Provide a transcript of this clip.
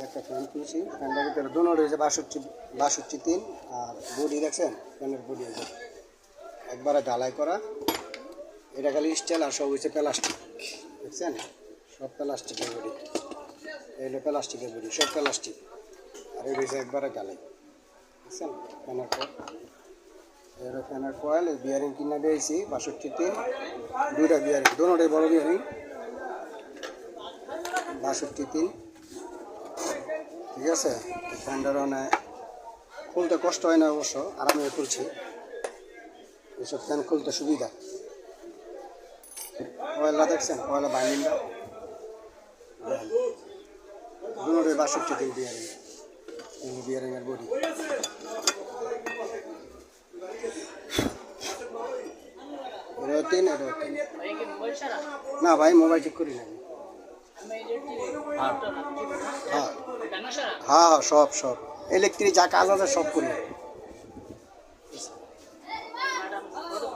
একটা ফ্যান খুলছি, ফ্যানটার ভিতরে দুটো রয়েছে 62 আর বডি দেখছেন, ফ্যানের বডি একবারে ঢালাই করা। এটা খালি স্টিল আর সব হচ্ছে প্লাস্টিক, দেখছেন সব প্লাস্টিকের বডি, এগুলো প্লাস্টিকের বডি, সব প্লাস্টিক। আর এই রয়েছে একবারে ঢালাই, দেখছেন ফ্যানের কয়েল। বিয়ারিং কিনা দিয়েছি 62 দুইটা বিয়ারিং, দুটোটাই বড় বিয়ারিং 62, ঠিক আছে। ফ্যানটার মানে খুলতে কষ্ট হয় না, অবশ্য আরামে খুলছি। এসব ফ্যান খুলতে সুবিধা। কয়লা দেখছেন, কয়লা বাইন্ডিংটা দুটোটাই 62 বিয়ারিং, বিয়ারিংয়ের বডি। এটাও 3, এটাও 3। না ভাই, মোবাইল ঠিক করি না। হ্যাঁ হ্যাঁ হ্যাঁ, সব ইলেকট্রিক যা কাজ আছে সব করি।